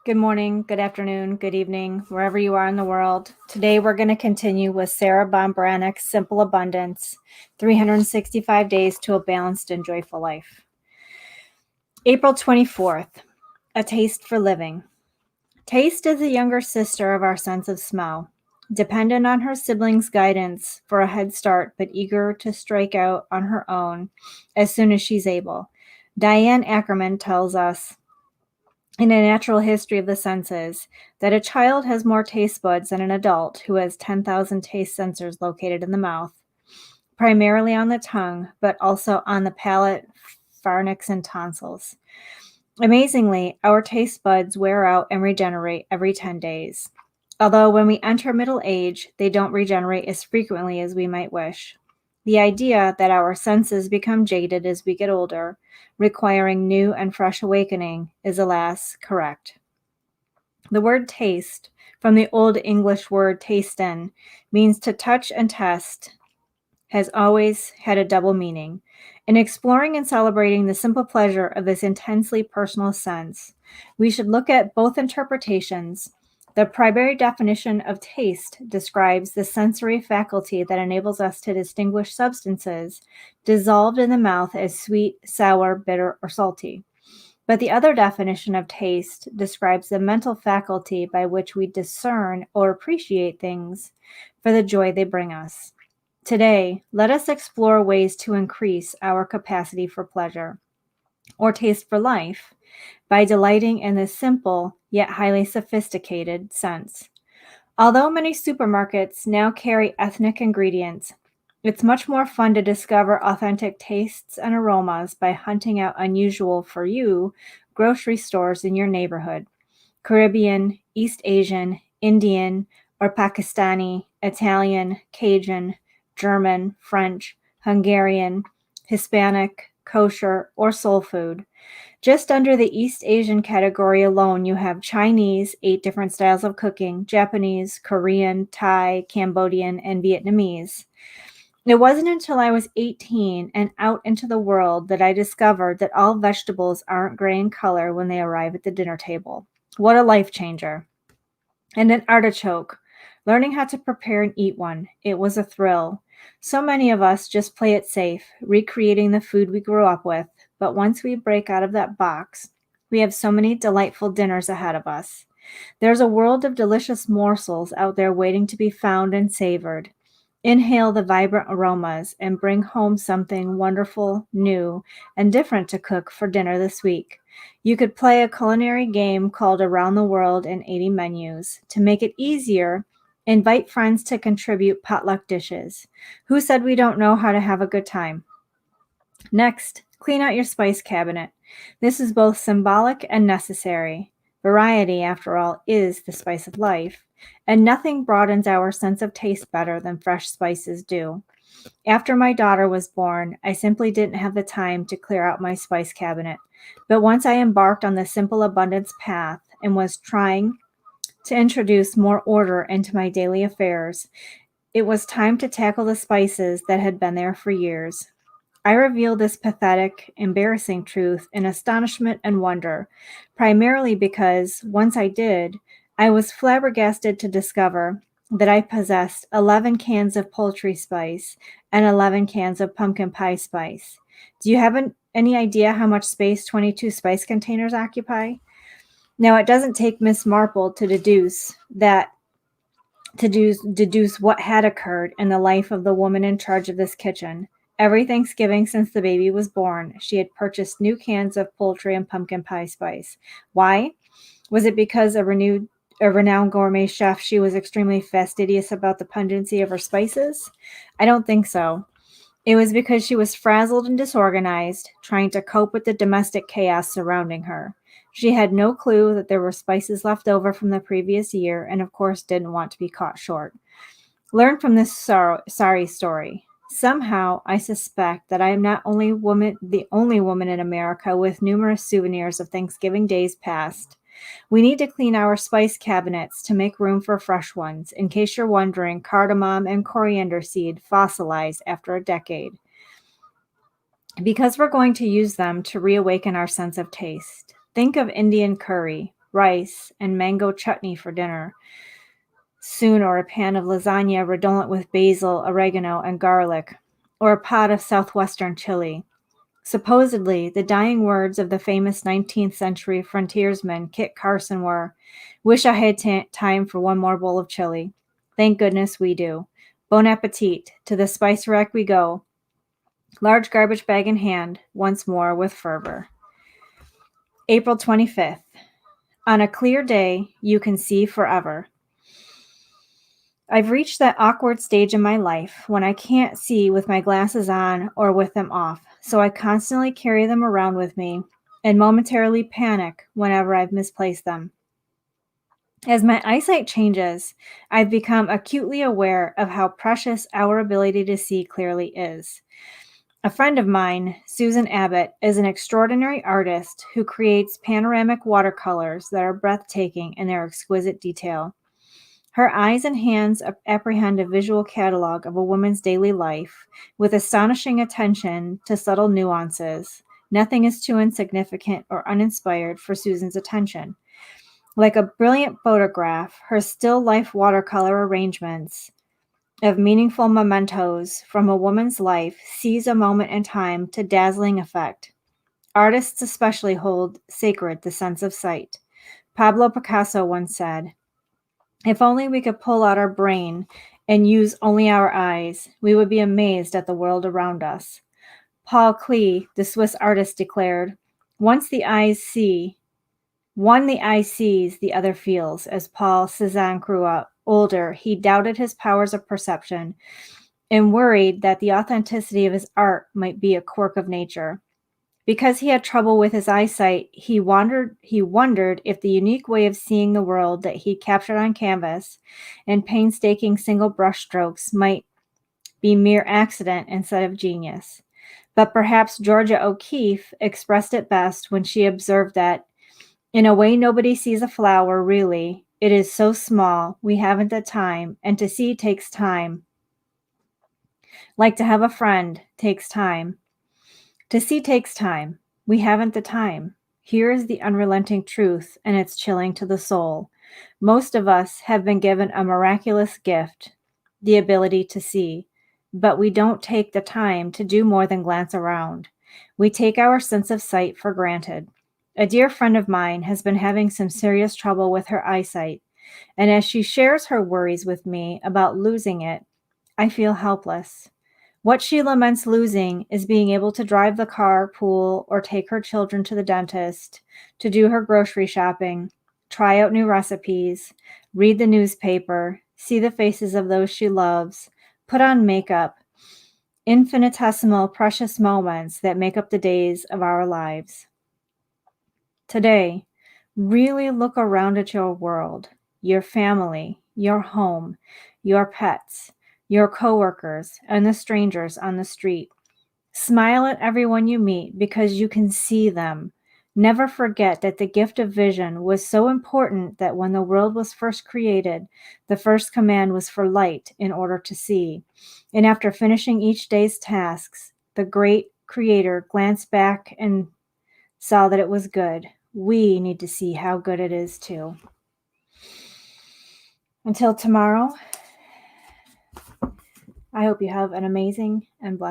Good morning, good afternoon, good evening, wherever you are in the world. Today we're going to continue with Sarah Bombranick's Simple Abundance, 365 Days to a Balanced and Joyful Life. April 24th, A Taste for Living. Taste is the younger sister of our sense of smell, dependent on her siblings' guidance for a head start, but eager to strike out on her own as soon as she's able. Diane Ackerman tells us, in A Natural History of the Senses, that a child has more taste buds than an adult who has 10,000 taste sensors located in the mouth, primarily on the tongue, but also on the palate, pharynx, and tonsils. Amazingly, our taste buds wear out and regenerate every 10 days. Although when we enter middle age, they don't regenerate as frequently as we might wish. The idea that our senses become jaded as we get older, requiring new and fresh awakening, is alas correct. The word taste, from the Old English word tasten, means to touch and test, has always had a double meaning. In exploring and celebrating the simple pleasure of this intensely personal sense, we should look at both interpretations. The primary definition of taste describes the sensory faculty that enables us to distinguish substances dissolved in the mouth as sweet, sour, bitter, or salty. But the other definition of taste describes the mental faculty by which we discern or appreciate things for the joy they bring us. Today, let us explore ways to increase our capacity for pleasure, or taste for life, by delighting in this simple yet highly sophisticated sense. Although many supermarkets now carry ethnic ingredients, it's much more fun to discover authentic tastes and aromas by hunting out unusual for you grocery stores in your neighborhood. Caribbean, East Asian, Indian, or Pakistani, Italian, Cajun, German, French, Hungarian, Hispanic, kosher, or soul food. Just under the East Asian category alone, you have Chinese, 8 different styles of cooking, Japanese, Korean, Thai, Cambodian, and Vietnamese. It wasn't until I was 18 and out into the world that I discovered that all vegetables aren't gray in color when they arrive at the dinner table. What a life changer. And an artichoke. Learning how to prepare and eat one. It was a thrill. So many of us just play it safe, recreating the food we grew up with. But once we break out of that box, we have so many delightful dinners ahead of us. There's a world of delicious morsels out there waiting to be found and savored. Inhale the vibrant aromas and bring home something wonderful, new, and different to cook for dinner this week. You could play a culinary game called Around the World in 80 Menus. To make it easier, invite friends to contribute potluck dishes. Who said we don't know how to have a good time? Next, clean out your spice cabinet. This is both symbolic and necessary. Variety, after all, is the spice of life, and nothing broadens our sense of taste better than fresh spices do. After my daughter was born, I simply didn't have the time to clear out my spice cabinet. But once I embarked on the simple abundance path and was trying to introduce more order into my daily affairs, it was time to tackle the spices that had been there for years. I reveal this pathetic, embarrassing truth in astonishment and wonder, primarily because, once I did, I was flabbergasted to discover that I possessed 11 cans of poultry spice and 11 cans of pumpkin pie spice. Do you have any idea how much space 22 spice containers occupy? Now, it doesn't take Miss Marple to deduce what had occurred in the life of the woman in charge of this kitchen. Every Thanksgiving since the baby was born, she had purchased new cans of poultry and pumpkin pie spice. Why? Was it because a renowned gourmet chef, she was extremely fastidious about the pungency of her spices? I don't think so. It was because she was frazzled and disorganized, trying to cope with the domestic chaos surrounding her. She had no clue that there were spices left over from the previous year, and of course didn't want to be caught short. Learn from this sorry story. Somehow, I suspect that I am not the only woman in America with numerous souvenirs of Thanksgiving days past. We need to clean our spice cabinets to make room for fresh ones. In case you're wondering, cardamom and coriander seed fossilize after a decade. Because we're going to use them to reawaken our sense of taste. Think of Indian curry, rice, and mango chutney for dinner. Soon, or a pan of lasagna redolent with basil, oregano, and garlic, or a pot of southwestern chili. Supposedly, the dying words of the famous 19th century frontiersman Kit Carson were, "Wish I had time for one more bowl of chili. Thank goodness we do. Bon appetit. To the spice rack we go. Large garbage bag in hand, once more with fervor." April 25th. On a clear day, you can see forever. I've reached that awkward stage in my life when I can't see with my glasses on or with them off, so I constantly carry them around with me and momentarily panic whenever I've misplaced them. As my eyesight changes, I've become acutely aware of how precious our ability to see clearly is. A friend of mine, Susan Abbott, is an extraordinary artist who creates panoramic watercolors that are breathtaking in their exquisite detail. Her eyes and hands apprehend a visual catalog of a woman's daily life with astonishing attention to subtle nuances. Nothing is too insignificant or uninspired for Susan's attention. Like a brilliant photograph, her still life watercolor arrangements of meaningful mementos from a woman's life seize a moment in time to dazzling effect. Artists especially hold sacred the sense of sight. Pablo Picasso once said, "If only we could pull out our brain and use only our eyes, we would be amazed at the world around us." Paul Klee, the Swiss artist, declared, One the eye sees, the other feels." As Paul Cézanne grew up older, he doubted his powers of perception and worried that the authenticity of his art might be a quirk of nature. Because he had trouble with his eyesight, he wondered if the unique way of seeing the world that he captured on canvas and painstaking single brush strokes might be mere accident instead of genius. But perhaps Georgia O'Keeffe expressed it best when she observed that, "In a way nobody sees a flower, really. It is so small, we haven't the time, and to see takes time. Like to have a friend takes time. To see takes time. We haven't the time." Here is the unrelenting truth, and it's chilling to the soul. Most of us have been given a miraculous gift, the ability to see, but we don't take the time to do more than glance around. We take our sense of sight for granted. A dear friend of mine has been having some serious trouble with her eyesight, and as she shares her worries with me about losing it, I feel helpless. What she laments losing is being able to drive the car, pool, or take her children to the dentist, to do her grocery shopping, try out new recipes, read the newspaper, see the faces of those she loves, put on makeup, infinitesimal, precious moments that make up the days of our lives. Today, really look around at your world, your family, your home, your pets, your coworkers, and the strangers on the street. Smile at everyone you meet because you can see them. Never forget that the gift of vision was so important that when the world was first created, the first command was for light in order to see. And after finishing each day's tasks, the great Creator glanced back and saw that it was good. We need to see how good it is too. Until tomorrow, I hope you have an amazing and blessed